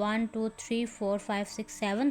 1 2 3 4 5 6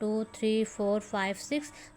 2 3 4 5 6،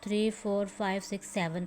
3 4 5 6 7،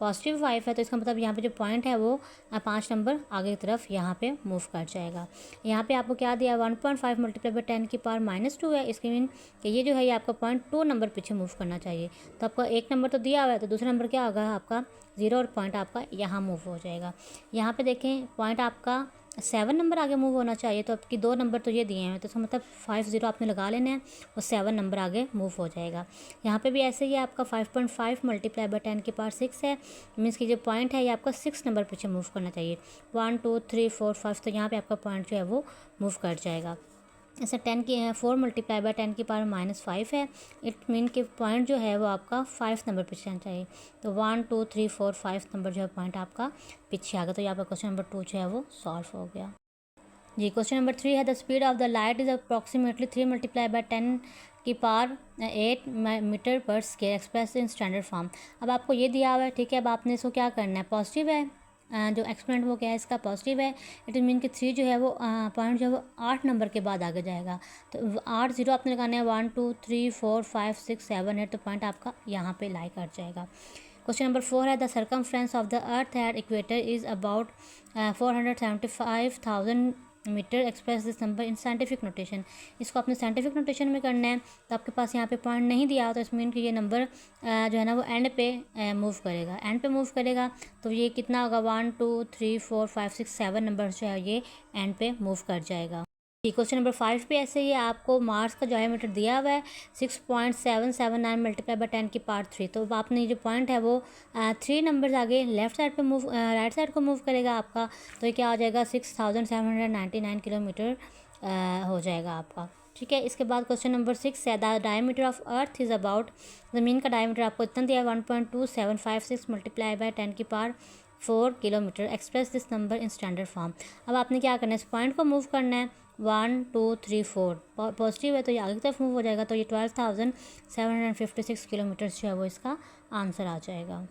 positive 5 है तो इसका मतलब यहाँ पे जो पॉइंट है वो 5 नंबर आगे की तरफ यहाँ पे मूव कर जाएगा। यहाँ पे आपको क्या दिया, 1.5 मल्टीप्लाई बाई 10 की पावर -2 है। इसके मीन कि ये जो है ये आपका पॉइंट 2 नंबर पीछे मूव करना चाहिए। तो आपका एक नंबर तो दिया हुआ है, तो दूसरा नंबर क्या होगा आपका 0 और पॉइंट आपका यहाँ मूव हो जाएगा। यहाँ पे देखें पॉइंट आपका 7 नंबर आगे मूव होना चाहिए, तो आपकी 2 नंबर तो ये दिए हैं, तो इसका मतलब 5 0 आपने लगा लेना है और 7 नंबर आगे मूव हो जाएगा। यहाँ पे भी ऐसे ही आपका 5.5 मल्टीप्लाई बाई 10 की पावर 6 है, मीन्स कि जो पॉइंट है ये आपका 6 नंबर पीछे मूव करना चाहिए। 1 2 3 4 5, तो यहाँ पे आपका पॉइंट जो है वो मूव कर जाएगा। ऐसे 4 मल्टीप्लाई बाई 10 की पावर -5 है, इट मीन कि पॉइंट जो है वो आपका 5 नंबर पीछे आना चाहिए। तो 1 2 3 4 5 नंबर जो है पॉइंट आपका पीछे आ गया। तो यहाँ पर क्वेश्चन नंबर 2 जो है वो सॉल्व हो गया जी। क्वेश्चन नंबर 3 है the speed of the light is approximately 3 multiply by 10 की पावर 8 मीटर पर square express in standard form. अब आपको ये दिया हुआ है, ठीक है। अब आपने इसको क्या करना है, पॉजिटिव है, जो एक्सपोनेंट वो क्या है इसका पॉजिटिव है, इट मीन कि 3 जो है वो पॉइंट जो है वो 8 नंबर के बाद आगे जाएगा। तो 8 0 आपने लगाना है, 1 2 3 4 5 6 7 8, तो पॉइंट आपका यहाँ पे लाई कर जाएगा। क्वेश्चन नंबर 4 है the circumference of the earth at equator is about 475,000 metres express this number in scientific notation. इसको आपने साइंटिफिक नोटेशन में करना है। तो आपके पास यहाँ पे पॉइंट नहीं दिया, तो इसमें कि ये नंबर जो है ना वो एंड पे मूव करेगा, एंड पे मूव करेगा। तो ये कितना होगा, 1 2 3 4 5 6 7 नंबर जो है ये एंड पे मूव कर जाएगा। क्वेश्चन नंबर 5 पे ऐसे ही आपको मार्स का डायमीटर दिया हुआ है 6.779 मल्टीप्लाई बाई 10 की पावर 3। तो आपने जो पॉइंट है वो 3 नंबर्स आगे लेफ्ट साइड पे मूव राइट साइड को मूव करेगा आपका। तो ये क्या हो जाएगा, 6,799 किलोमीटर हो जाएगा आपका, ठीक है। इसके बाद क्वेश्चन नंबर 6 है the diameter of earth is about, ज़मीन का डायमीटर आपको इतना दिया है 1.2756 मल्टीप्लाई बाई 10 की power 4 kilometre express this number in standard form. अब आपने क्या करना है, इस पॉइंट को मूव करना है 1 2 3 4, पॉजिटिव है तो ये आगे की तरफ मूव हो जाएगा। तो ये 12,756 किलोमीटर जो है वो इसका आंसर आ जाएगा।